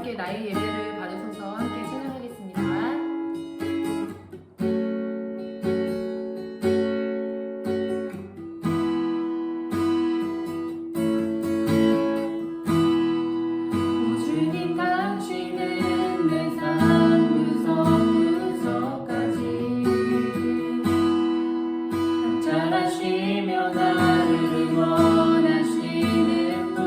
함께 나의 예배를 받으셔서 함께 찬양하겠습니다. 주님 당신은 내 삶 구석구석까지 감찰하시며 나를 응원하시는 분,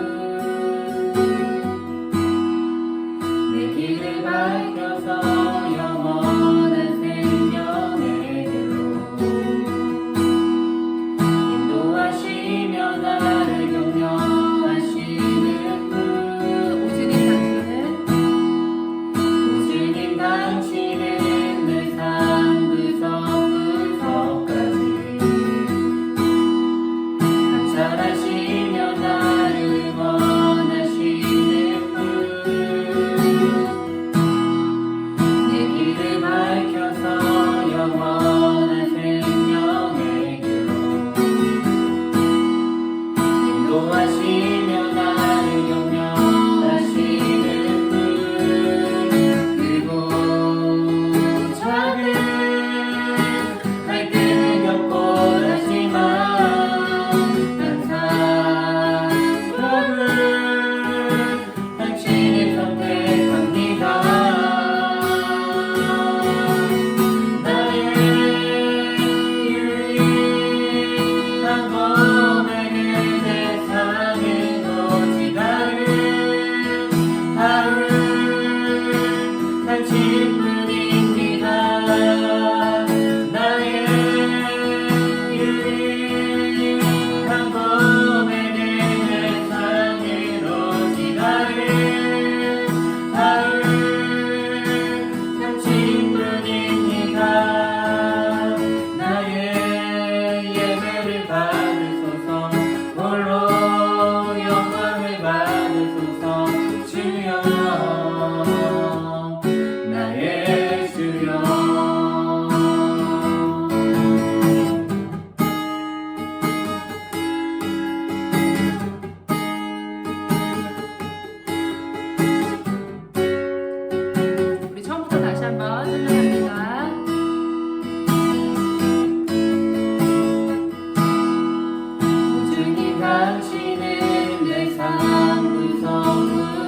내 길을 밝혀서 영원한 생명의 길로 인도하시며 나를 격려하시는 분, 오주님 당신은 내 삶 구석구석까지 감찰하시며 나를 응원하시는 분, 내 길을 밝혀서 영원한 생명의 길로 인도하시며 나를 격려하시는 분, 그리고 작은 갈등을 겪고 하지만 당신을 선택합니다. 나의 유일한 고백을 세상으로 지가는 하루 당신뿐입니다. 나의 유일한 고백을 세상으로 지가는 하루 당신뿐입니다. 나의 예배를 받으소서, 홀로 영광을 받으소서. 주여, 나의 주여. 우리 처음부터 다시 한번 찬양합니다. 주님 당신은 내 삶 구석구석까지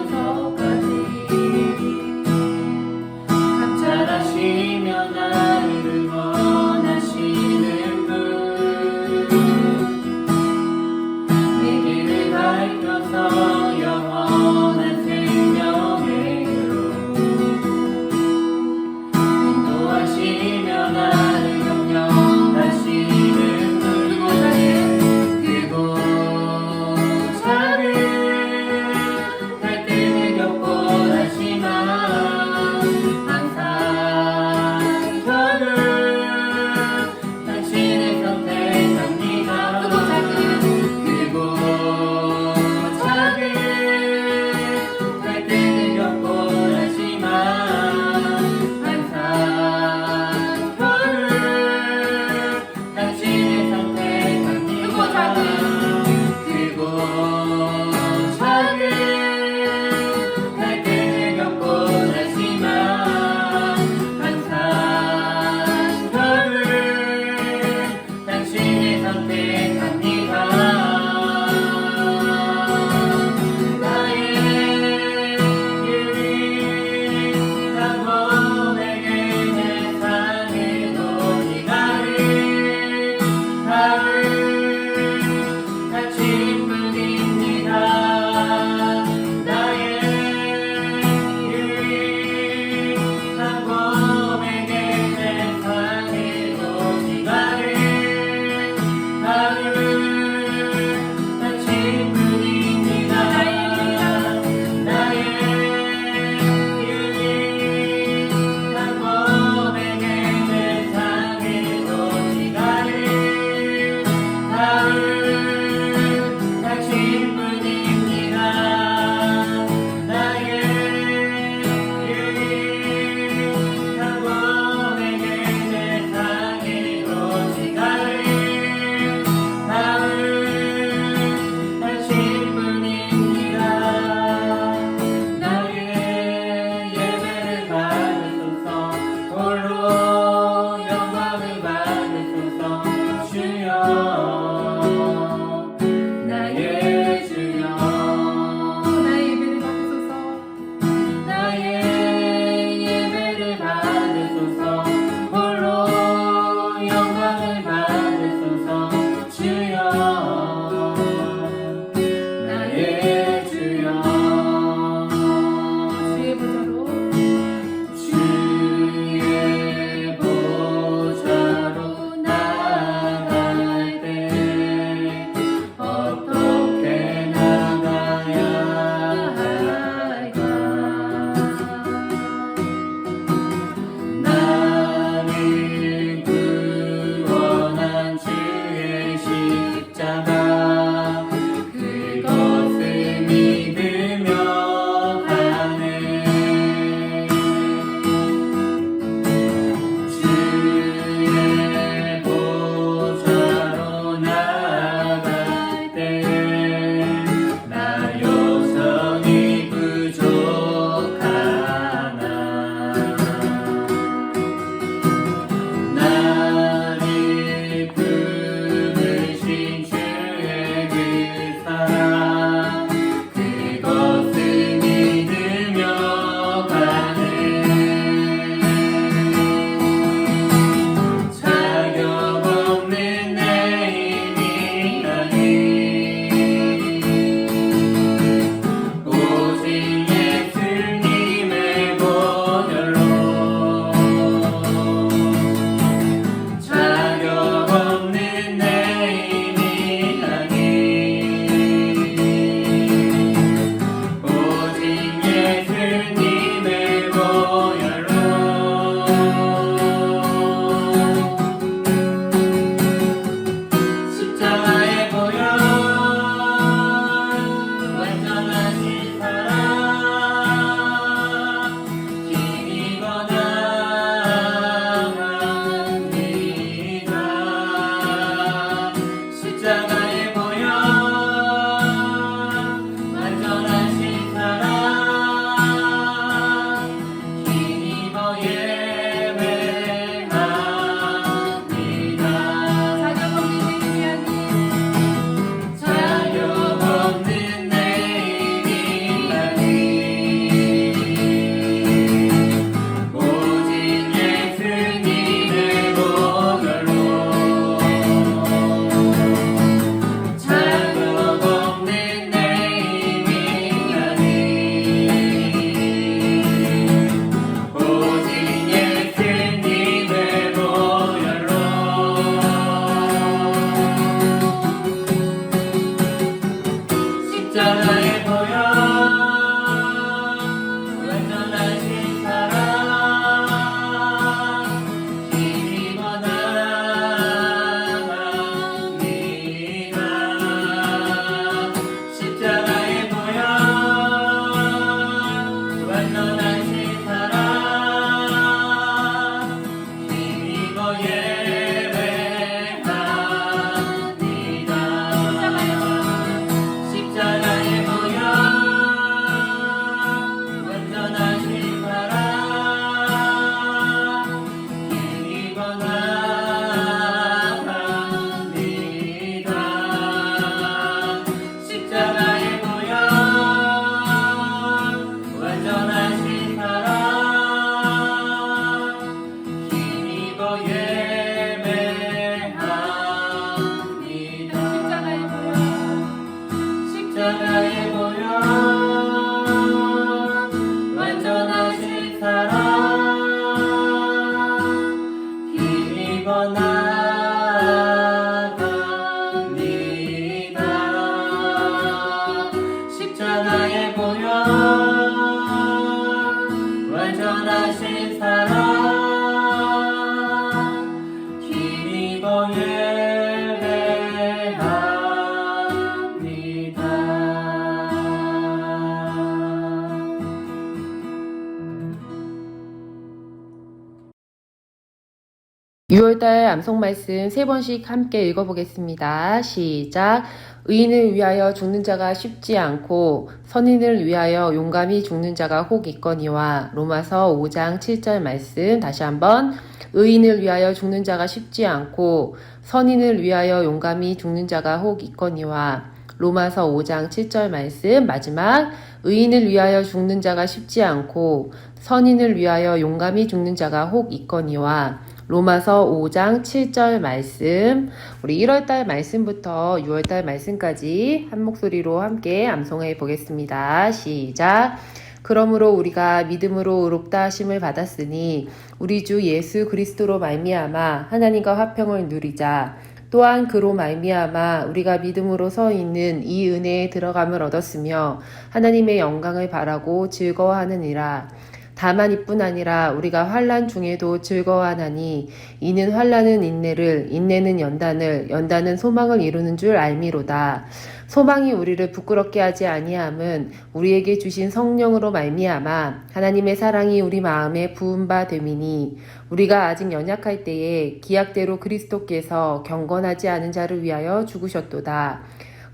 6월달 암송 말씀 3번씩 함께 읽어보겠습니다. 시작. 의인을 위하여 죽는 자가 쉽지 않고 선인을 위하여 용감히 죽는 자가 혹 있거니와. 로마서 5장 7절 말씀 다시 한번. 의인을 위하여 죽는 자가 쉽지 않고 선인을 위하여 용감히 죽는 자가 혹 있거니와. 로마서 5장 7절 말씀 마지막. 의인을 위하여 죽는 자가 쉽지 않고 선인을 위하여 용감히 죽는 자가 혹 있거니와. 로마서 5장 7절 말씀. 우리 1월달 말씀부터 6월달 말씀까지 한 목소리로 함께 암송해 보겠습니다. 시작. 그러므로 우리가 믿음으로 의롭다 하심을 받았으니 우리 주 예수 그리스도로 말미암아 하나님과 화평을 누리자. 또한 그로 말미암아 우리가 믿음으로 서 있는 이 은혜에 들어감을 얻었으며 하나님의 영광을 바라고 즐거워하느니라. 다만 이뿐 아니라 우리가 환난 중에도 즐거워하나니 이는 환난은 인내를, 인내는 연단을, 연단은 소망을 이루는 줄 알미로다. 소망이 우리를 부끄럽게 하지 아니함은 우리에게 주신 성령으로 말미암아 하나님의 사랑이 우리 마음에 부은 바 됨이니. 우리가 아직 연약할 때에 기약대로 그리스도께서 경건하지 않은 자를 위하여 죽으셨도다.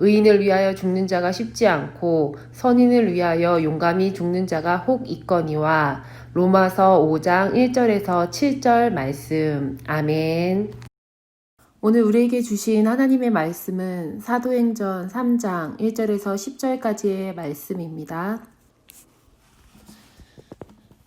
의인을 위하여 죽는 자가 쉽지 않고 선인을 위하여 용감히 죽는 자가 혹 있거니와. 로마서 5장 1절에서 7절 말씀. 아멘. 오늘 우리에게 주신 하나님의 말씀은 사도행전 3장 1절에서 10절까지의 말씀입니다.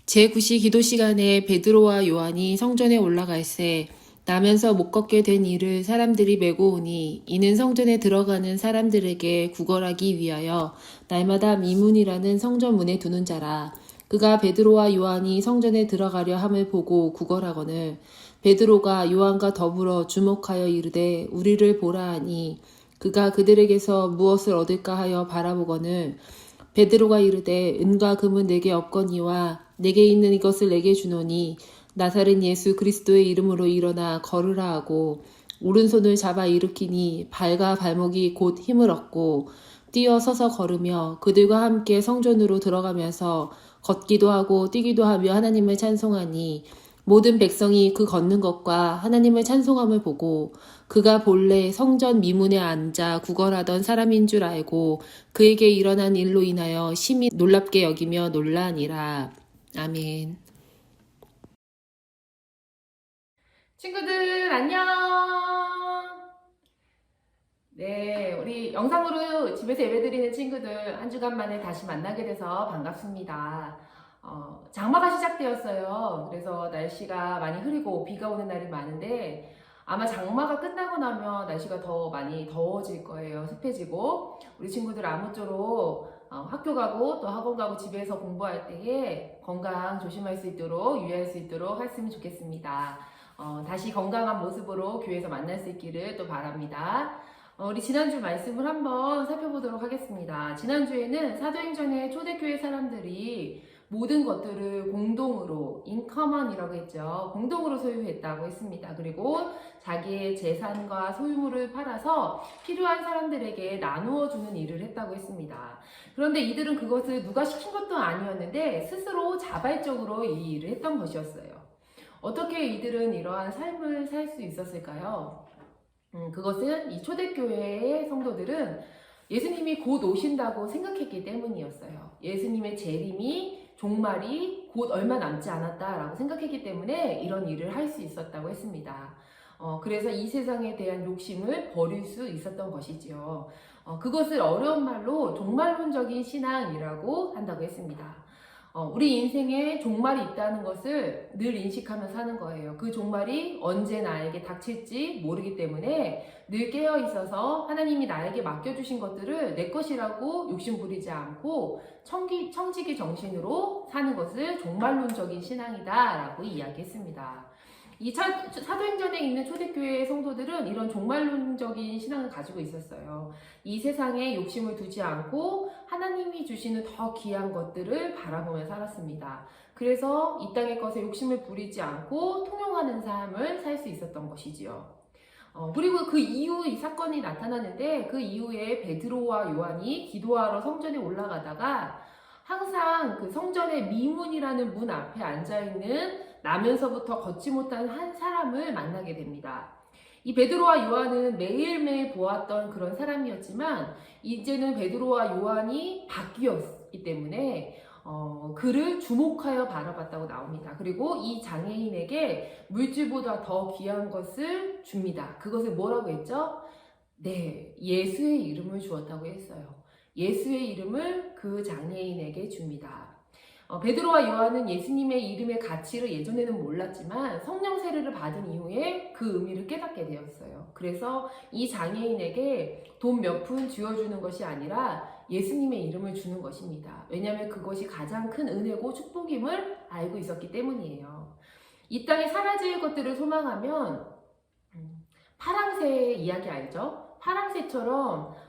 제9시 기도 시간에 베드로와 요한이 성전에 올라갈새 나면서 못 걷게 된 이를 사람들이 메고 오니 이는 성전에 들어가는 사람들에게 구걸하기 위하여 날마다 미문이라는 성전 문에 두는 자라. 그가 베드로와 요한이 성전에 들어가려 함을 보고 구걸하거늘 베드로가 요한과 더불어 주목하여 이르되 우리를 보라 하니 그가 그들에게서 무엇을 얻을까 하여 바라보거늘 베드로가 이르되 은과 금은 내게 없거니와 내게 있는 이것을 내게 주노니 나사렛 예수 그리스도의 이름으로 일어나 걸으라 하고 오른손을 잡아 일으키니 발과 발목이 곧 힘을 얻고 뛰어서서 걸으며 그들과 함께 성전으로 들어가면서 걷기도 하고 뛰기도 하며 하나님을 찬송하니 모든 백성이 그 걷는 것과 하나님을 찬송함을 보고 그가 본래 성전 미문에 앉아 구걸하던 사람인 줄 알고 그에게 일어난 일로 인하여 심히 놀랍게 여기며 놀라니라. 아멘. 친구들 안녕. 네, 우리 영상으로 집에서 예배드리는 친구들 한 주간 만에 다시 만나게 돼서 반갑습니다. 장마가 시작되었어요. 그래서 날씨가 많이 흐리고 비가 오는 날이 많은데 아마 장마가 끝나고 나면 날씨가 더 많이 더워질 거예요. 습해지고 우리 친구들 아무쪼록 학교 가고 또 학원 가고 집에서 공부할 때에 건강 조심할 수 있도록 유의할 수 있도록 했으면 좋겠습니다. 다시 건강한 모습으로 교회에서 만날 수 있기를 또 바랍니다. 우리 지난주 말씀을 한번 살펴보도록 하겠습니다. 지난주에는 사도행전의 초대교회 사람들이 모든 것들을 공동으로 인커먼이라고 했죠. 공동으로 소유했다고 했습니다. 그리고 자기의 재산과 소유물을 팔아서 필요한 사람들에게 나누어 주는 일을 했다고 했습니다. 그런데 이들은 그것을 누가 시킨 것도 아니었는데 스스로 자발적으로 이 일을 했던 것이었어요. 어떻게 이들은 이러한 삶을 살 수 있었을까요? 그것은 이 초대교회의 성도들은 예수님이 곧 오신다고 생각했기 때문이었어요. 예수님의 재림이 종말이 곧 얼마 남지 않았다라고 생각했기 때문에 이런 일을 할 수 있었다고 했습니다. 그래서 이 세상에 대한 욕심을 버릴 수 있었던 것이지요. 그것을 어려운 말로 종말론적인 신앙이라고 한다고 했습니다. 우리 인생에 종말이 있다는 것을 늘 인식하며 사는 거예요. 그 종말이 언제 나에게 닥칠지 모르기 때문에 늘 깨어 있어서 하나님이 나에게 맡겨주신 것들을 내 것이라고 욕심부리지 않고 청지기 정신으로 사는 것을 종말론적인 신앙이다라고 이야기했습니다. 이 사도행전에 있는 초대교회의 성도들은 이런 종말론적인 신앙을 가지고 있었어요. 이 세상에 욕심을 두지 않고 하나님이 주시는 더 귀한 것들을 바라보며 살았습니다. 그래서 이 땅의 것에 욕심을 부리지 않고 통용하는 삶을 살 수 있었던 것이지요. 그리고 그 이후 이 사건이 나타나는데 그 이후에 베드로와 요한이 기도하러 성전에 올라가다가 항상 그 성전의 미문이라는 문 앞에 앉아있는 나면서부터 걷지 못한 한 사람을 만나게 됩니다. 이 베드로와 요한은 매일매일 보았던 그런 사람이었지만 이제는 베드로와 요한이 바뀌었기 때문에 그를 주목하여 바라봤다고 나옵니다. 그리고 이 장애인에게 물질보다 더 귀한 것을 줍니다. 그것을 뭐라고 했죠? 네, 예수의 이름을 주었다고 했어요. 예수의 이름을 그 장애인에게 줍니다. 베드로와 요한은 예수님의 이름의 가치를 예전에는 몰랐지만 성령 세례를 받은 이후에 그 의미를 깨닫게 되었어요. 그래서 이 장애인에게 돈 몇 푼 쥐어주는 것이 아니라 예수님의 이름을 주는 것입니다. 왜냐하면 그것이 가장 큰 은혜고 축복임을 알고 있었기 때문이에요. 이 땅에 사라질 것들을 소망하면 파랑새 이야기 알죠? 파랑새처럼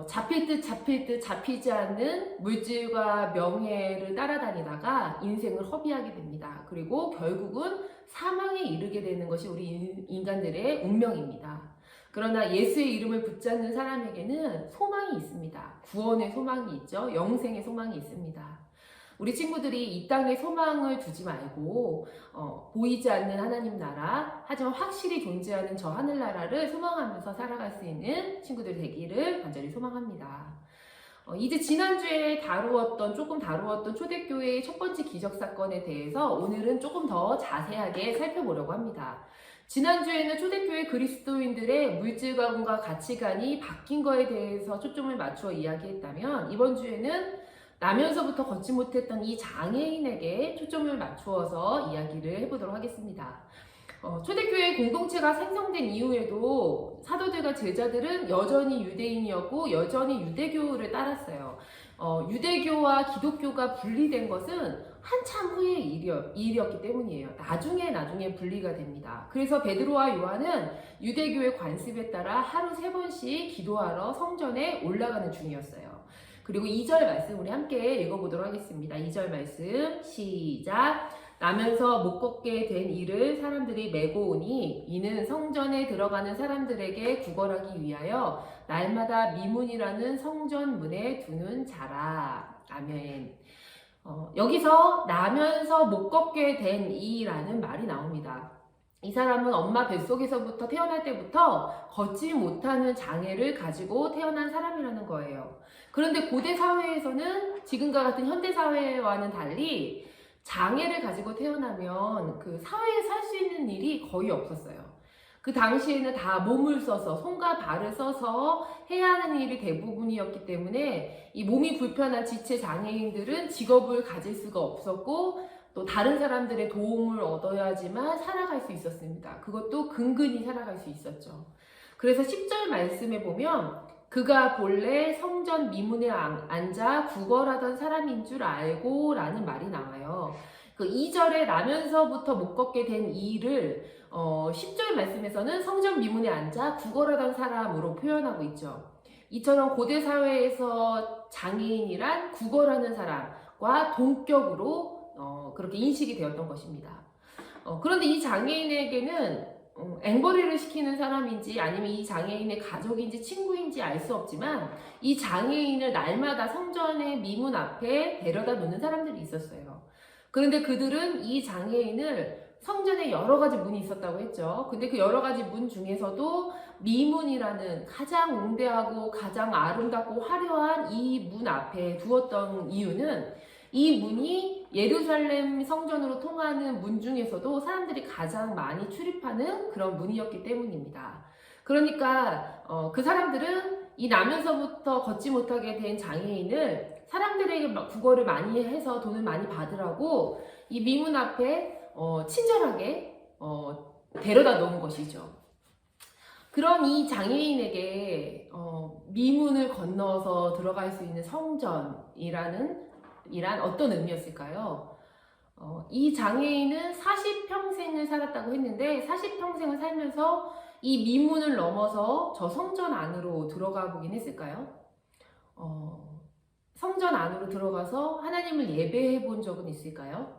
잡힐 듯 잡히지 않는 물질과 명예를 따라다니다가 인생을 허비하게 됩니다. 그리고 결국은 사망에 이르게 되는 것이 우리 인간들의 운명입니다. 그러나 예수의 이름을 붙잡는 사람에게는 소망이 있습니다. 구원의 소망이 있죠. 영생의 소망이 있습니다. 우리 친구들이 이 땅에 소망을 두지 말고 보이지 않는 하나님 나라, 하지만 확실히 존재하는 저 하늘나라를 소망하면서 살아갈 수 있는 친구들 되기를 간절히 소망합니다. 이제 지난주에 조금 다루었던 초대교회의 첫 번째 기적사건에 대해서 오늘은 조금 더 자세하게 살펴보려고 합니다. 지난주에는 초대교회 그리스도인들의 물질관과 가치관이 바뀐 거에 대해서 초점을 맞추어 이야기했다면 이번 주에는 나면서부터 걷지 못했던 이 장애인에게 초점을 맞추어서 이야기를 해보도록 하겠습니다. 초대교회 공동체가 생성된 이후에도 사도들과 제자들은 여전히 유대인이었고 여전히 유대교를 따랐어요. 유대교와 기독교가 분리된 것은 한참 후의 일이었기 때문이에요. 나중에 분리가 됩니다. 그래서 베드로와 요한은 유대교의 관습에 따라 하루 3번씩 기도하러 성전에 올라가는 중이었어요. 그리고 2절 말씀 우리 함께 읽어보도록 하겠습니다. 2절 말씀 시작. 나면서 못 걷게 된 이를 사람들이 메고 오니 이는 성전에 들어가는 사람들에게 구걸하기 위하여 날마다 미문이라는 성전 문에 두는 자라. 아멘. 여기서 나면서 못 걷게 된 이라는 말이 나옵니다. 이 사람은 엄마 뱃속에서부터 태어날 때부터 걷지 못하는 장애를 가지고 태어난 사람이라는 거예요. 그런데 고대 사회에서는 지금과 같은 현대 사회와는 달리 장애를 가지고 태어나면 그 사회에 살 수 있는 일이 거의 없었어요. 그 당시에는 다 몸을 써서 손과 발을 써서 해야 하는 일이 대부분이었기 때문에 이 몸이 불편한 지체 장애인들은 직업을 가질 수가 없었고 또 다른 사람들의 도움을 얻어야지만 살아갈 수 있었습니다. 그것도 근근히 살아갈 수 있었죠. 그래서 10절 말씀에 보면 그가 본래 성전 미문에 앉아 구걸하던 사람인 줄 알고 라는 말이 나와요. 그 2절에 나면서부터 못 걷게 된 이를 10절 말씀에서는 성전 미문에 앉아 구걸하던 사람으로 표현하고 있죠. 이처럼 고대 사회에서 장애인이란 구걸하는 사람과 동격으로 그렇게 인식이 되었던 것입니다. 그런데 이 장애인에게는 앵벌이를 시키는 사람인지 아니면 이 장애인의 가족인지 친구인지 알 수 없지만 이 장애인을 날마다 성전의 미문 앞에 데려다 놓는 사람들이 있었어요. 그런데 그들은 이 장애인을 성전에 여러 가지 문이 있었다고 했죠. 근데 그 여러 가지 문 중에서도 미문이라는 가장 웅대하고 가장 아름답고 화려한 이 문 앞에 두었던 이유는 이 문이 예루살렘 성전으로 통하는 문 중에서도 사람들이 가장 많이 출입하는 그런 문이었기 때문입니다. 그러니까 그 사람들은 이 나면서부터 걷지 못하게 된 장애인을 사람들에게 구걸을 많이 해서 돈을 많이 받으라고 이 미문 앞에 친절하게 데려다 놓은 것이죠. 그런 이 장애인에게 미문을 건너서 들어갈 수 있는 성전이란 어떤 의미였을까요? 이 장애인은 40평생을 살았다고 했는데 40평생을 살면서 이 미문을 넘어서 저 성전 안으로 들어가 보긴 했을까요? 성전 안으로 들어가서 하나님을 예배해 본 적은 있을까요?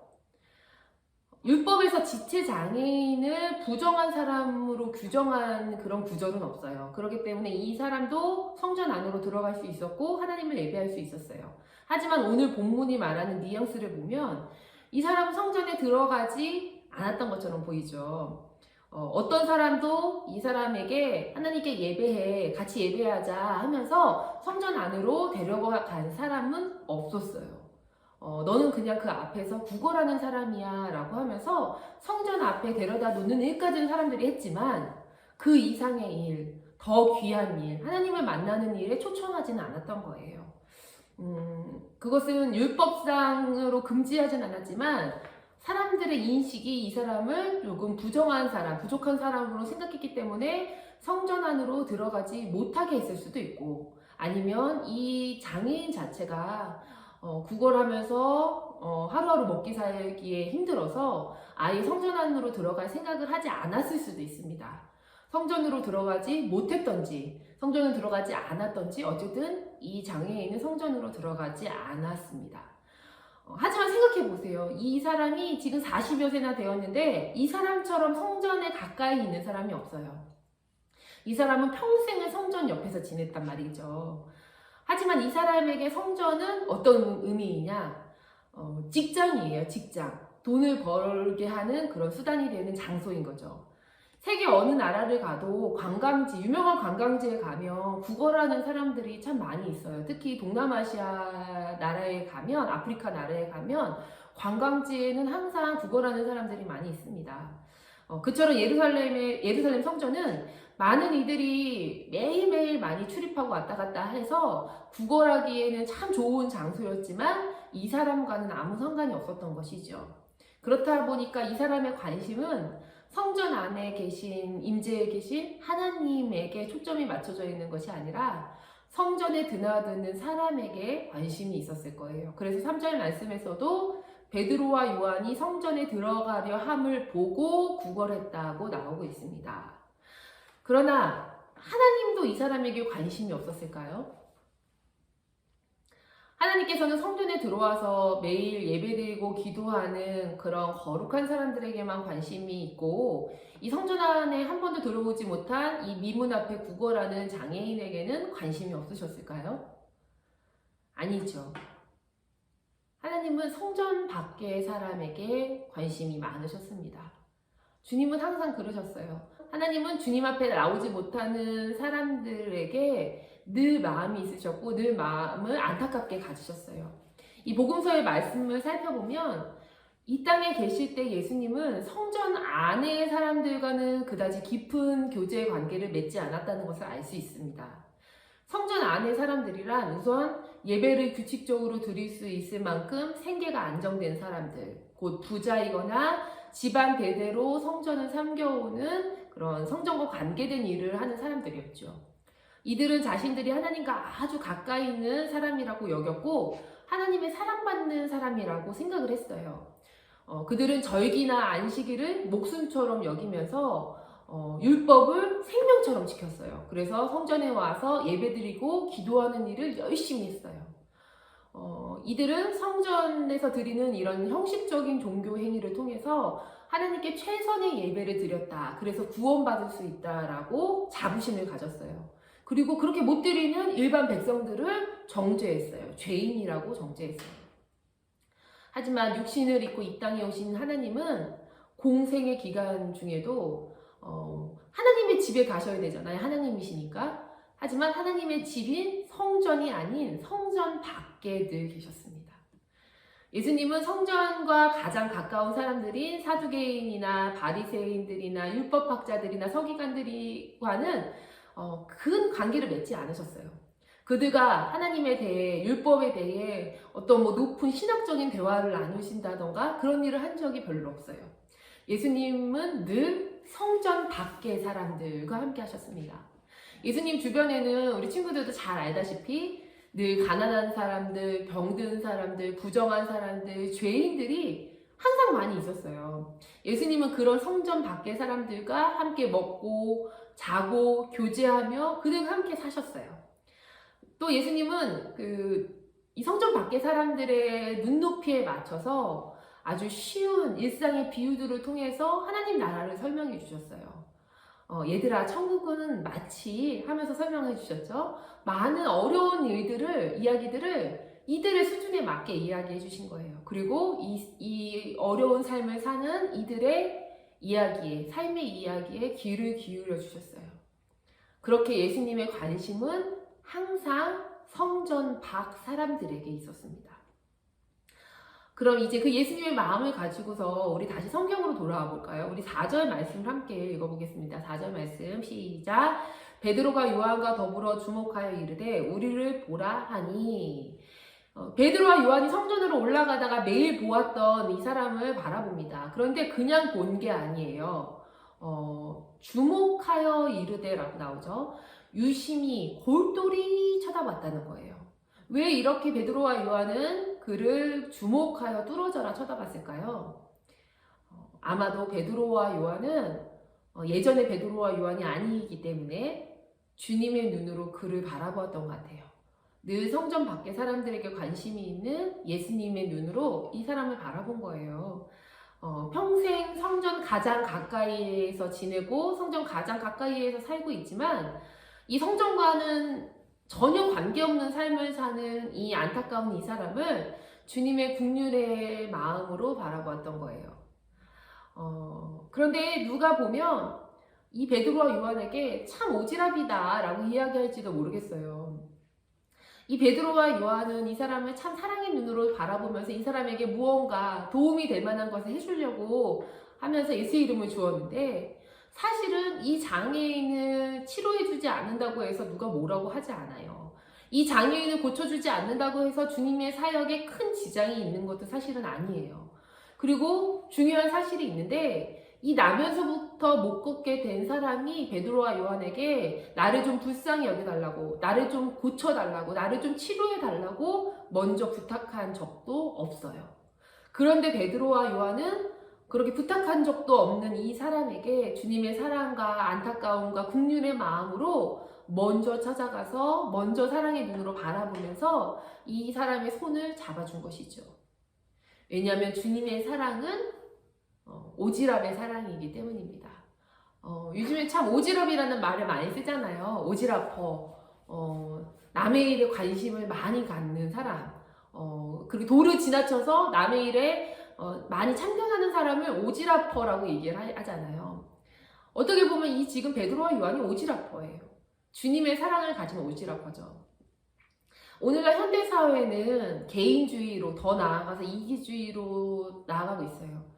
율법에서 지체 장애인을 부정한 사람으로 규정한 그런 구절은 없어요. 그렇기 때문에 이 사람도 성전 안으로 들어갈 수 있었고 하나님을 예배할 수 있었어요. 하지만 오늘 본문이 말하는 뉘앙스를 보면 이 사람은 성전에 들어가지 않았던 것처럼 보이죠. 어떤 사람도 이 사람에게 하나님께 예배해, 같이 예배하자 하면서 성전 안으로 데려간 사람은 없었어요. 너는 그냥 그 앞에서 구걸하는 사람이야 라고 하면서 성전 앞에 데려다 놓는 일까지는 사람들이 했지만 그 이상의 일, 더 귀한 일, 하나님을 만나는 일에 초청하지는 않았던 거예요. 그것은 율법상으로 금지하진 않았지만 사람들의 인식이 이 사람을 조금 부정한 사람, 부족한 사람으로 생각했기 때문에 성전 안으로 들어가지 못하게 했을 수도 있고 아니면 이 장애인 자체가 구걸하면서 하루하루 먹기 살기에 힘들어서 아예 성전 안으로 들어갈 생각을 하지 않았을 수도 있습니다. 성전으로 들어가지 못했던지 성전으로 들어가지 않았던지 어쨌든 이 장애인은 성전으로 들어가지 않았습니다. 하지만 생각해 보세요. 이 사람이 지금 40여 세나 되었는데 이 사람처럼 성전에 가까이 있는 사람이 없어요. 이 사람은 평생을 성전 옆에서 지냈단 말이죠. 하지만 이 사람에게 성전은 어떤 의미이냐? 직장이에요, 직장. 돈을 벌게 하는 그런 수단이 되는 장소인 거죠. 세계 어느 나라를 가도 관광지, 유명한 관광지에 가면 구걸하는 사람들이 참 많이 있어요. 특히 동남아시아 나라에 가면, 아프리카 나라에 가면 관광지에는 항상 구걸하는 사람들이 많이 있습니다. 그처럼 예루살렘 성전은 많은 이들이 매일매일 많이 출입하고 왔다 갔다 해서 구걸하기에는 참 좋은 장소였지만 이 사람과는 아무 상관이 없었던 것이죠. 그렇다 보니까 이 사람의 관심은 성전 안에 계신, 임재에 계신 하나님에게 초점이 맞춰져 있는 것이 아니라 성전에 드나드는 사람에게 관심이 있었을 거예요. 그래서 3절 말씀에서도 베드로와 요한이 성전에 들어가려 함을 보고 구걸했다고 나오고 있습니다. 그러나 하나님도 이 사람에게 관심이 없었을까요? 하나님께서는 성전에 들어와서 매일 예배드리고 기도하는 그런 거룩한 사람들에게만 관심이 있고, 이 성전 안에 한 번도 들어오지 못한 이 미문 앞에 구걸하는 장애인에게는 관심이 없으셨을까요? 아니죠. 하나님은 성전 밖의 사람에게 관심이 많으셨습니다. 주님은 항상 그러셨어요. 하나님은 주님 앞에 나오지 못하는 사람들에게 늘 마음이 있으셨고 늘 마음을 안타깝게 가지셨어요. 이 복음서의 말씀을 살펴보면 이 땅에 계실 때 예수님은 성전 안의 사람들과는 그다지 깊은 교제 관계를 맺지 않았다는 것을 알 수 있습니다. 성전 안의 사람들이란 우선 예배를 규칙적으로 드릴 수 있을 만큼 생계가 안정된 사람들, 곧 부자이거나 집안 대대로 성전을 섬겨오는 그런 성전과 관계된 일을 하는 사람들이었죠. 이들은 자신들이 하나님과 아주 가까이 있는 사람이라고 여겼고 하나님의 사랑받는 사람이라고 생각을 했어요. 그들은 절기나 안식일을 목숨처럼 여기면서 율법을 생명처럼 지켰어요. 그래서 성전에 와서 예배드리고 기도하는 일을 열심히 했어요. 이들은 성전에서 드리는 이런 형식적인 종교 행위를 통해서 하나님께 최선의 예배를 드렸다. 그래서 구원받을 수 있다라고 자부심을 가졌어요. 그리고 그렇게 못 드리는 일반 백성들을 정죄했어요. 죄인이라고 정죄했어요. 하지만 육신을 입고 이 땅에 오신 하나님은 공생의 기간 중에도 하나님의 집에 가셔야 되잖아요. 하나님이시니까. 하지만 하나님의 집인 성전이 아닌 성전 밖에 늘 계셨습니다. 예수님은 성전과 가장 가까운 사람들인 사두개인이나 바리새인들이나 율법학자들이나 서기관들과는 큰 관계를 맺지 않으셨어요. 그들과 하나님에 대해, 율법에 대해 어떤 높은 신학적인 대화를 나누신다던가 그런 일을 한 적이 별로 없어요. 예수님은 늘 성전 밖의 사람들과 함께 하셨습니다. 예수님 주변에는 우리 친구들도 잘 알다시피 늘 가난한 사람들, 병든 사람들, 부정한 사람들, 죄인들이 항상 많이 있었어요. 예수님은 그런 성전 밖의 사람들과 함께 먹고 자고 교제하며 그들과 함께 사셨어요. 또 예수님은 이 성전 밖의 사람들의 눈높이에 맞춰서 아주 쉬운 일상의 비유들을 통해서 하나님 나라를 설명해 주셨어요. 얘들아, 천국은 마치 하면서 설명해 주셨죠. 많은 어려운 이야기들을 이들의 수준에 맞게 이야기해 주신 거예요. 그리고 이 어려운 삶을 사는 이들의 삶의 이야기에 귀를 기울여 주셨어요. 그렇게 예수님의 관심은 항상 성전 밖 사람들에게 있었습니다. 그럼 이제 그 예수님의 마음을 가지고서 우리 다시 성경으로 돌아와 볼까요? 우리 4절 말씀을 함께 읽어보겠습니다. 4절 말씀 시작. 베드로가 요한과 더불어 주목하여 이르되 우리를 보라 하니. 베드로와 요한이 성전으로 올라가다가 매일 보았던 이 사람을 바라봅니다. 그런데 그냥 본 게 아니에요. 주목하여 이르되라고 나오죠. 유심히 골똘히 쳐다봤다는 거예요. 왜 이렇게 베드로와 요한은 그를 주목하여 뚫어져라 쳐다봤을까요? 아마도 베드로와 요한은 예전의 베드로와 요한이 아니기 때문에 주님의 눈으로 그를 바라보았던 것 같아요. 늘 성전 밖의 사람들에게 관심이 있는 예수님의 눈으로 이 사람을 바라본 거예요. 평생 성전 가장 가까이에서 지내고 성전 가장 가까이에서 살고 있지만 이 성전과는 전혀 관계없는 삶을 사는 이 안타까운 이 사람을 주님의 긍휼의 마음으로 바라보았던 거예요. 그런데 누가 보면 이 베드로와 요한에게 참 오지랖이다 라고 이야기할지도 모르겠어요. 이 베드로와 요한은 이 사람을 참 사랑의 눈으로 바라보면서 이 사람에게 무언가 도움이 될 만한 것을 해주려고 하면서 예수 이름을 주었는데 사실은 이 장애인을 치료해주지 않는다고 해서 누가 뭐라고 하지 않아요. 이 장애인을 고쳐주지 않는다고 해서 주님의 사역에 큰 지장이 있는 것도 사실은 아니에요. 그리고 중요한 사실이 있는데 이 나면서부터 못 걷게 된 사람이 베드로와 요한에게 나를 좀 불쌍히 여겨달라고, 나를 좀 고쳐달라고, 나를 좀 치료해달라고 먼저 부탁한 적도 없어요. 그런데 베드로와 요한은 그렇게 부탁한 적도 없는 이 사람에게 주님의 사랑과 안타까움과 긍휼의 마음으로 먼저 찾아가서 먼저 사랑의 눈으로 바라보면서 이 사람의 손을 잡아준 것이죠. 왜냐하면 주님의 사랑은 오지랖의 사랑이기 때문입니다. 요즘에 참 오지랖이라는 말을 많이 쓰잖아요. 오지랖퍼, 남의 일에 관심을 많이 갖는 사람, 그리고 도를 지나쳐서 남의 일에 많이 참견하는 사람을 오지랖퍼라고 얘기를 하잖아요. 어떻게 보면 이 지금 베드로와 요한이 오지랖퍼예요. 주님의 사랑을 가진 오지랖퍼죠. 오늘날 현대사회는 개인주의로 더 나아가서 이기주의로 나아가고 있어요.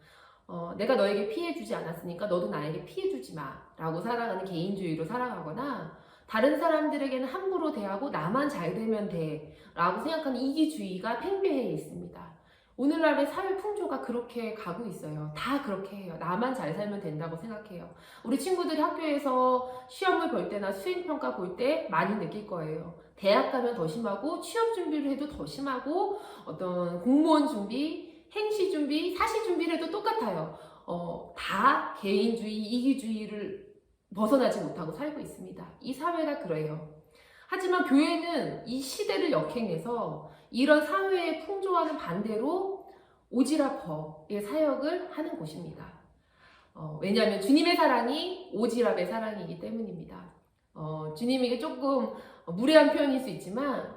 내가 너에게 피해주지 않았으니까 너도 나에게 피해주지 마 라고 살아가는 개인주의로 살아가거나 다른 사람들에게는 함부로 대하고 나만 잘 되면 돼 라고 생각하는 이기주의가 팽배해 있습니다. 오늘날의 사회 풍조가 그렇게 가고 있어요. 다 그렇게 해요. 나만 잘 살면 된다고 생각해요. 우리 친구들이 학교에서 시험을 볼 때나 수행평가 볼 때 많이 느낄 거예요. 대학 가면 더 심하고 취업 준비를 해도 더 심하고 어떤 공무원 준비, 행시 준비, 사시 준비를 해도 똑같아요. 다 개인주의, 이기주의를 벗어나지 못하고 살고 있습니다. 이 사회가 그래요. 하지만 교회는 이 시대를 역행해서 이런 사회의 풍조와는 반대로 오지랖퍼의 사역을 하는 곳입니다. 왜냐하면 주님의 사랑이 오지랖의 사랑이기 때문입니다. 주님에게 조금 무례한 표현일 수 있지만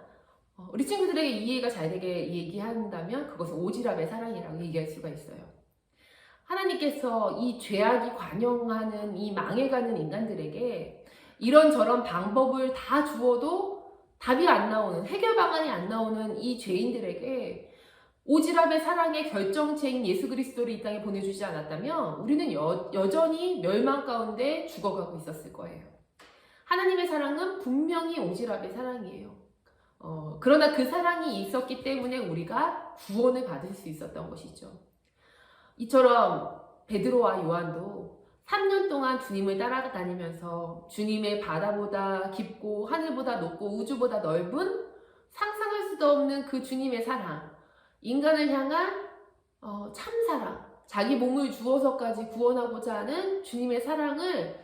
우리 친구들에게 이해가 잘 되게 얘기한다면 그것은 오지랖의 사랑이라고 얘기할 수가 있어요. 하나님께서 이 죄악이 관영하는 이 망해가는 인간들에게 이런저런 방법을 다 주어도 답이 안 나오는, 해결 방안이 안 나오는 이 죄인들에게 오지랖의 사랑의 결정체인 예수 그리스도를 이 땅에 보내주지 않았다면 우리는 여전히 멸망 가운데 죽어가고 있었을 거예요. 하나님의 사랑은 분명히 오지랖의 사랑이에요. 그러나 그 사랑이 있었기 때문에 우리가 구원을 받을 수 있었던 것이죠. 이처럼 베드로와 요한도 3년 동안 주님을 따라다니면서 주님의 바다보다 깊고 하늘보다 높고 우주보다 넓은 상상할 수도 없는 그 주님의 사랑, 인간을 향한 참사랑, 자기 몸을 주어서까지 구원하고자 하는 주님의 사랑을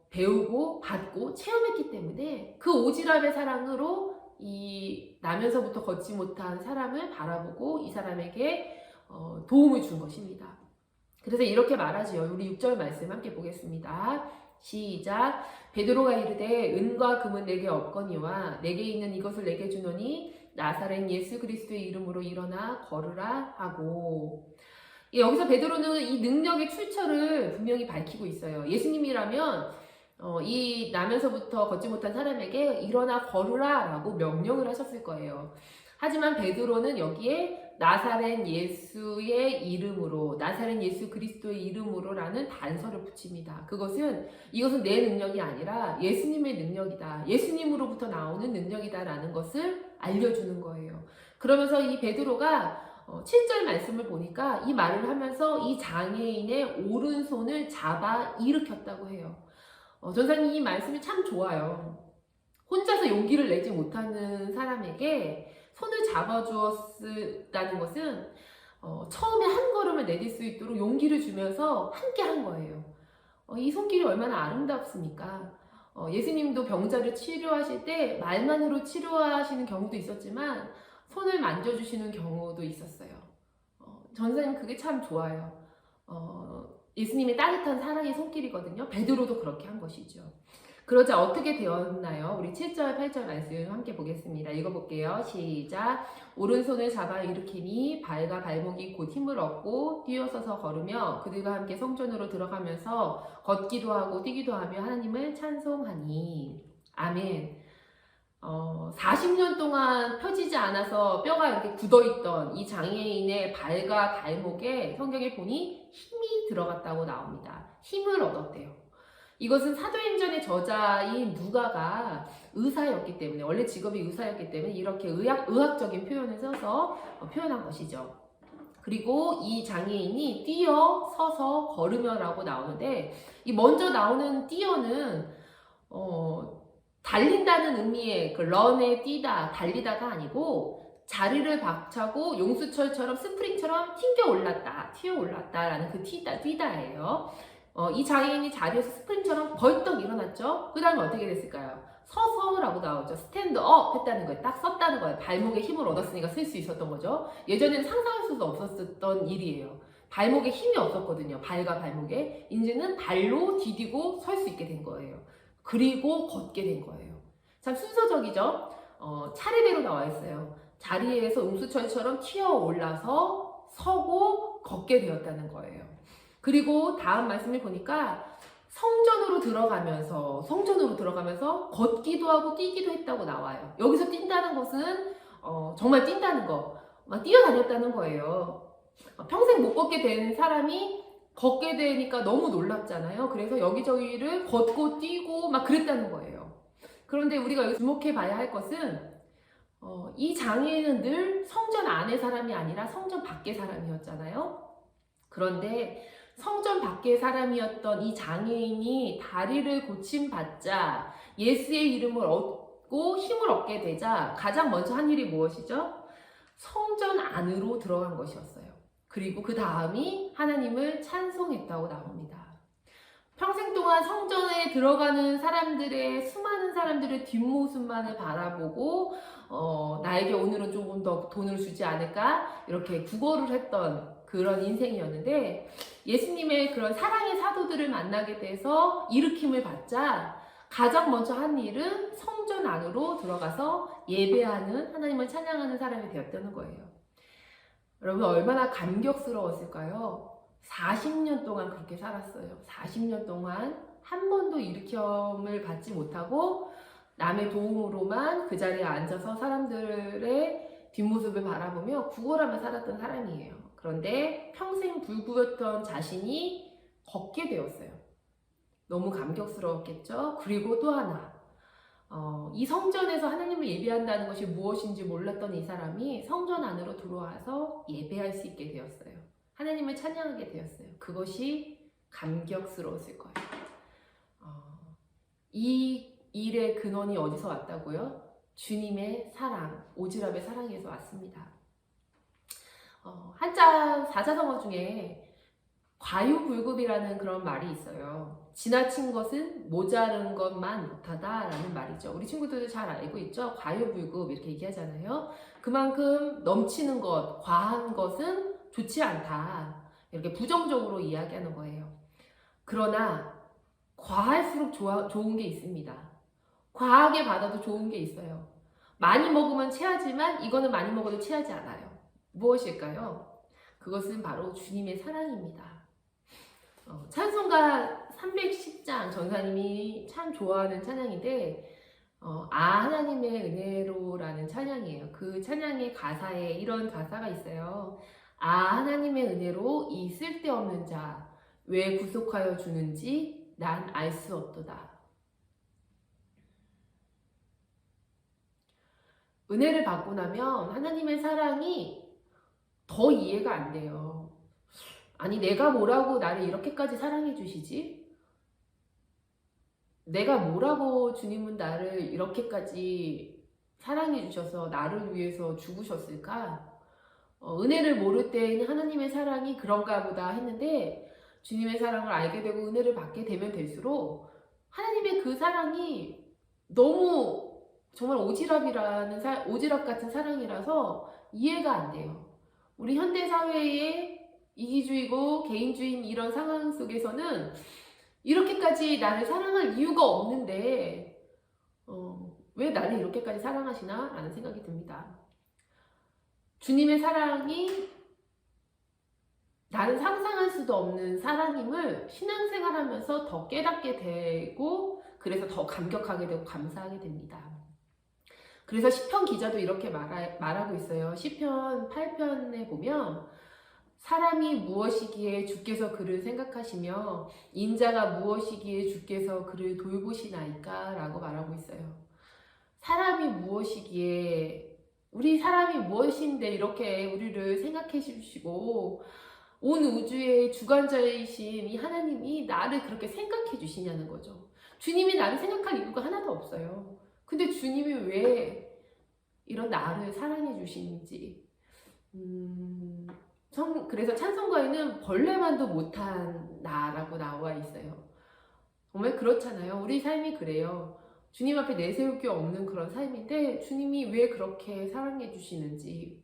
배우고 받고 체험했기 때문에 그 오지랖의 사랑으로 이 나면서부터 걷지 못한 사람을 바라보고 이 사람에게 도움을 준 것입니다. 그래서 이렇게 말하지요. 우리 6절 말씀 함께 보겠습니다. 시작. 베드로가 이르되 은과 금은 내게 없거니와 내게 있는 이것을 내게 주노니 나사렛 예수 그리스도의 이름으로 일어나 걸으라 하고. 여기서 베드로는 이 능력의 출처를 분명히 밝히고 있어요. 예수님이라면 이 나면서부터 걷지 못한 사람에게 일어나 걸으라 라고 명령을 하셨을 거예요. 하지만 베드로는 여기에 나사렛 예수의 이름으로, 나사렛 예수 그리스도의 이름으로 라는 단서를 붙입니다. 이것은 내 능력이 아니라 예수님의 능력이다. 예수님으로부터 나오는 능력이다 라는 것을 알려주는 거예요. 그러면서 이 베드로가 7절 말씀을 보니까 이 말을 하면서 이 장애인의 오른손을 잡아 일으켰다고 해요. 전사님 이 말씀이 참 좋아요. 혼자서 용기를 내지 못하는 사람에게 손을 잡아주었다는 것은 처음에 한 걸음을 내딜 수 있도록 용기를 주면서 함께 한 거예요. 이 손길이 얼마나 아름답습니까? 예수님도 병자를 치료하실 때 말만으로 치료하시는 경우도 있었지만 손을 만져주시는 경우도 있었어요. 전사님 그게 참 좋아요. 예수님의 따뜻한 사랑의 손길이거든요. 베드로도 그렇게 한 것이죠. 그러자 어떻게 되었나요? 우리 7절, 8절 말씀 함께 보겠습니다. 읽어볼게요. 시작. 오른손을 잡아 일으키니 발과 발목이 곧 힘을 얻고 뛰어서서 걸으며 그들과 함께 성전으로 들어가면서 걷기도 하고 뛰기도 하며 하나님을 찬송하니. 아멘. 40년 동안 펴지지 않아서 뼈가 이렇게 굳어있던 이 장애인의 발과 발목에 성경에 보니 힘이 들어갔다고 나옵니다. 힘을 얻었대요. 이것은 사도행전의 저자인 누가가 의사였기 때문에, 원래 직업이 의사였기 때문에 이렇게 의학적인 표현을 써서 표현한 것이죠. 그리고 이 장애인이 뛰어 서서 걸으며라고 나오는데 이 먼저 나오는 뛰어는 달린다는 의미의 그 런에 뛰다, 달리다가 아니고 자리를 박차고 용수철처럼 스프링처럼 튕겨 올랐다, 튀어 올랐다라는 그 뛰다예요. 이 장애인이 자리에서 스프링처럼 벌떡 일어났죠. 그 다음에 어떻게 됐을까요? 서서라고 나오죠. 스탠드업 했다는 거예요. 딱 섰다는 거예요. 발목에 힘을 얻었으니까 설 수 있었던 거죠. 예전에는 상상할 수도 없었던 일이에요. 발목에 힘이 없었거든요. 발과 발목에. 이제는 발로 디디고 설 수 있게 된 거예요. 그리고 걷게 된 거예요. 참 순서적이죠? 차례대로 나와 있어요. 자리에서 응수철처럼 튀어 올라서 서고 걷게 되었다는 거예요. 그리고 다음 말씀을 보니까 성전으로 들어가면서 걷기도 하고 뛰기도 했다고 나와요. 여기서 뛴다는 것은 정말 뛴다는 거, 막 뛰어다녔다는 거예요. 평생 못 걷게 된 사람이 걷게 되니까 너무 놀랍잖아요. 그래서 여기저기를 걷고 뛰고 막 그랬다는 거예요. 그런데 우리가 여기 주목해 봐야 할 것은 이 장애인은 늘 성전 안의 사람이 아니라 성전 밖의 사람이었잖아요. 그런데 성전 밖의 사람이었던 이 장애인이 다리를 고침받자 예수의 이름을 얻고 힘을 얻게 되자 가장 먼저 한 일이 무엇이죠? 성전 안으로 들어간 것이었어요. 그리고 그 다음이 하나님을 찬송했다고 나옵니다. 평생 동안 성전에 들어가는 사람들의 수많은 사람들의 뒷모습만을 바라보고 나에게 오늘은 조금 더 돈을 주지 않을까 이렇게 구걸을 했던 그런 인생이었는데 예수님의 그런 사랑의 사도들을 만나게 돼서 일으킴을 받자 가장 먼저 한 일은 성전 안으로 들어가서 예배하는 하나님을 찬양하는 사람이 되었다는 거예요. 여러분 얼마나 감격스러웠을까요? 40년 동안 그렇게 살았어요. 40년 동안 한 번도 일으킴을 받지 못하고 남의 도움으로만 그 자리에 앉아서 사람들의 뒷모습을 바라보며 구걸하며 살았던 사람이에요. 그런데 평생 불구였던 자신이 걷게 되었어요. 너무 감격스러웠겠죠? 그리고 또 하나 이 성전에서 하나님을 예배한다는 것이 무엇인지 몰랐던 이 사람이 성전 안으로 들어와서 예배할 수 있게 되었어요. 하나님을 찬양하게 되었어요. 그것이 감격스러웠을 거예요. 이 일의 근원이 어디서 왔다고요? 주님의 사랑, 오지랖의 사랑에서 왔습니다. 한자 사자성어 중에 과유불급이라는 그런 말이 있어요. 지나친 것은 모자른 것만 못하다라는 말이죠. 우리 친구들도 잘 알고 있죠? 과유불급 이렇게 얘기하잖아요. 그만큼 넘치는 것, 과한 것은 좋지 않다. 이렇게 부정적으로 이야기하는 거예요. 그러나 과할수록 좋은 게 있습니다. 과하게 받아도 좋은 게 있어요. 많이 먹으면 체하지만 이거는 많이 먹어도 체하지 않아요. 무엇일까요? 그것은 바로 주님의 사랑입니다. 찬송가 310장 전사님이 참 좋아하는 찬양인데 하나님의 은혜로라는 찬양이에요. 그 찬양의 가사에 이런 가사가 있어요. 하나님의 은혜로 이 쓸데없는 자 왜 구속하여 주는지 난 알 수 없도다. 은혜를 받고 나면 하나님의 사랑이 더 이해가 안 돼요. 아니 내가 뭐라고 나를 이렇게까지 사랑해 주시지? 내가 뭐라고 주님은 나를 이렇게까지 사랑해 주셔서 나를 위해서 죽으셨을까? 은혜를 모를 때는 하나님의 사랑이 그런가 보다 했는데 주님의 사랑을 알게 되고 은혜를 받게 되면 될수록 하나님의 그 사랑이 너무 정말 오지랖 같은 사랑이라서 이해가 안 돼요. 우리 현대사회의 이기주의고 개인주의 이런 상황 속에서는 이렇게까지 나를 사랑할 이유가 없는데 왜 나를 이렇게까지 사랑하시나? 라는 생각이 듭니다. 주님의 사랑이 나는 상상할 수도 없는 사랑임을 신앙생활하면서 더 깨닫게 되고 그래서 더 감격하게 되고 감사하게 됩니다. 그래서 시편 기자도 이렇게 말하고 있어요. 시편 8편에 보면 사람이 무엇이기에 주께서 그를 생각하시며 인자가 무엇이기에 주께서 그를 돌보시나이까? 라고 말하고 있어요. 사람이 무엇이기에 우리 사람이 무엇인데 이렇게 우리를 생각해 주시고 온 우주의 주관자이신 이 하나님이 나를 그렇게 생각해 주시냐는 거죠. 주님이 나를 생각할 이유가 하나도 없어요. 근데 주님이 왜 이런 나를 사랑해 주시는지 그래서 찬송가에는 벌레만도 못한 나라고 나와 있어요. 정말 그렇잖아요. 우리 삶이 그래요. 주님 앞에 내세울 게 없는 그런 삶인데 주님이 왜 그렇게 사랑해 주시는지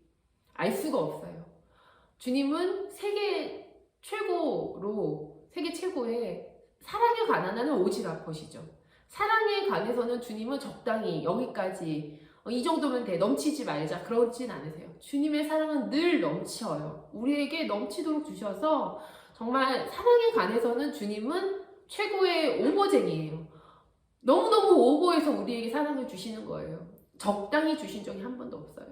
알 수가 없어요. 주님은 세계 최고의 사랑에 관한 하는 오지라퍼시죠. 사랑에 관해서는 주님은 적당히 여기까지 이 정도면 돼, 넘치지 말자, 그러진 않으세요. 주님의 사랑은 늘 넘쳐요. 우리에게 넘치도록 주셔서 정말 사랑에 관해서는 주님은 최고의 오버쟁이에요. 너무너무 오버해서 우리에게 사랑을 주시는 거예요. 적당히 주신 적이 한 번도 없어요.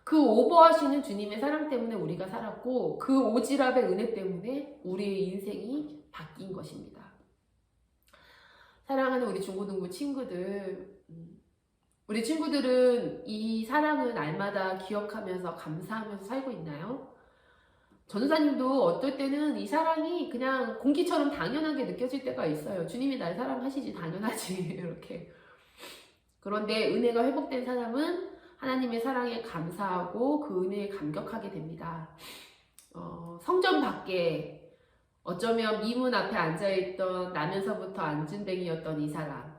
그 오버하시는 주님의 사랑 때문에 우리가 살았고 그 오지랖의 은혜 때문에 우리의 인생이 바뀐 것입니다. 사랑하는 우리 중고등부 친구들, 우리 친구들은 이 사랑을 날마다 기억하면서 감사하면서 살고 있나요? 전도사님도 어떨 때는 이 사랑이 그냥 공기처럼 당연하게 느껴질 때가 있어요. 주님이 날 사랑하시지 당연하지 이렇게. 그런데 은혜가 회복된 사람은 하나님의 사랑에 감사하고 그 은혜에 감격하게 됩니다. 성전 밖에 어쩌면 미문 앞에 앉아있던 나면서부터 안진뱅이였던 이 사람,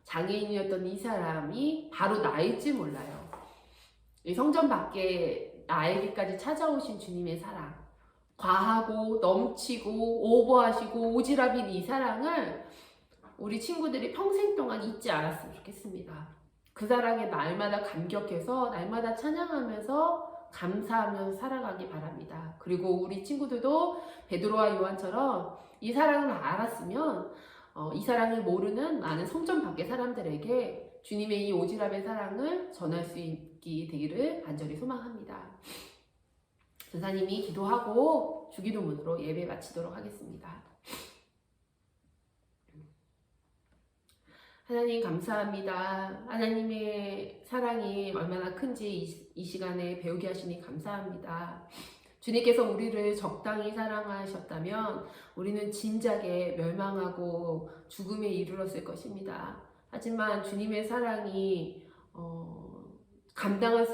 장애인이었던 이 사람이 바로 나일지 몰라요. 이 성전 밖에 나에게까지 찾아오신 주님의 사랑, 과하고 넘치고 오버하시고 오지랖인 이 사랑을 우리 친구들이 평생 동안 잊지 않았으면 좋겠습니다. 그 사랑에 날마다 감격해서 날마다 찬양하면서 감사하면서 살아가기 바랍니다. 그리고 우리 친구들도 베드로와 요한처럼 이 사랑을 알았으면 이 사랑을 모르는 많은 성전 밖의 사람들에게 주님의 이 오지랖의 사랑을 전할 수 있게 되기를 간절히 소망합니다. 전사님이 기도하고 주기도문으로 예배 마치도록 하겠습니다. 하나님 감사합니다. 하나님의 사랑이 얼마나 큰지 이 시간에 배우게 하시니 감사합니다. 주님께서 우리를 적당히 사랑하셨다면 우리는 진작에 멸망하고 죽음에 이르렀을 것입니다. 하지만 주님의 사랑이 감당할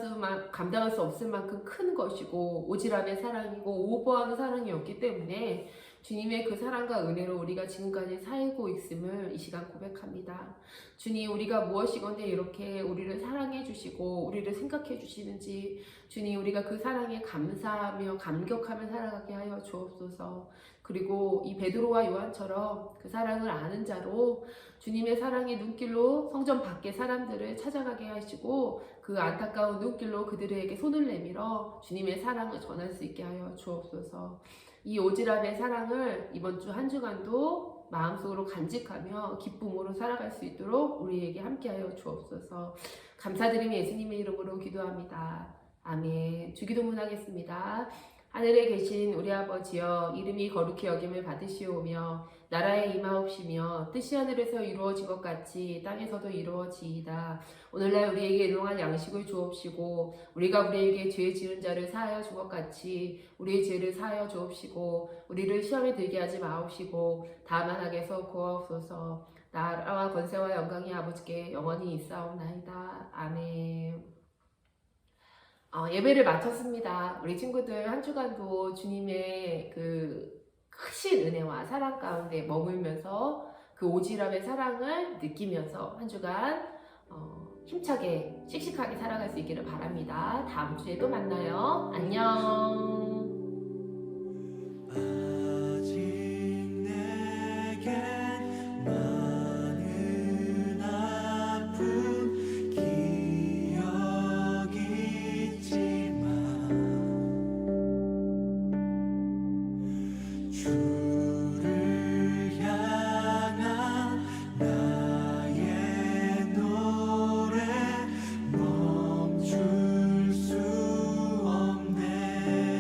수 없을 만큼 큰 것이고 오지랖의 사랑이고 오버하는 사랑이었기 때문에 주님의 그 사랑과 은혜로 우리가 지금까지 살고 있음을 이 시간 고백합니다. 주님, 우리가 무엇이건데 이렇게 우리를 사랑해 주시고 우리를 생각해 주시는지 주님, 우리가 그 사랑에 감사하며 감격하며 살아가게 하여 주옵소서. 그리고 이 베드로와 요한처럼 그 사랑을 아는 자로 주님의 사랑의 눈길로 성전 밖의 사람들을 찾아가게 하시고 그 안타까운 눈길로 그들에게 손을 내밀어 주님의 사랑을 전할 수 있게 하여 주옵소서. 이 오지랖의 사랑을 이번 주 한 주간도 마음속으로 간직하며 기쁨으로 살아갈 수 있도록 우리에게 함께하여 주옵소서. 감사드리며 예수님의 이름으로 기도합니다. 아멘. 주기도문 하겠습니다. 하늘에 계신 우리 아버지여, 이름이 거룩히 여김을 받으시오며 나라에 임하옵시며 뜻이 하늘에서 이루어진 것 같이 땅에서도 이루어지이다. 오늘날 우리에게 일용할 양식을 주옵시고 우리가 우리에게 죄 지은 자를 사하여 준 것 같이 우리의 죄를 사하여 주옵시고 우리를 시험에 들게 하지 마옵시고 다만 악에서 구하옵소서. 나라와 권세와 영광이 아버지께 영원히 있사옵나이다. 아멘. 예배를 마쳤습니다. 우리 친구들 한 주간도 주님의 그 크신 은혜와 사랑 가운데 머물면서 그 오지랖의 사랑을 느끼면서 한 주간 힘차게 씩씩하게 살아갈 수 있기를 바랍니다. 다음 주에 또 만나요. 안녕. 멈출 수 없네.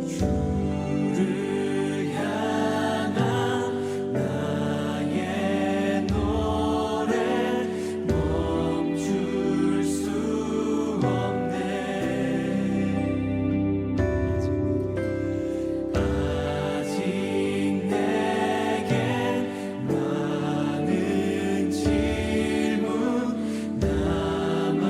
주를 향한 나의 노래 멈출 수 없네. 아직 내게 많은 질문 남아있지만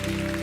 주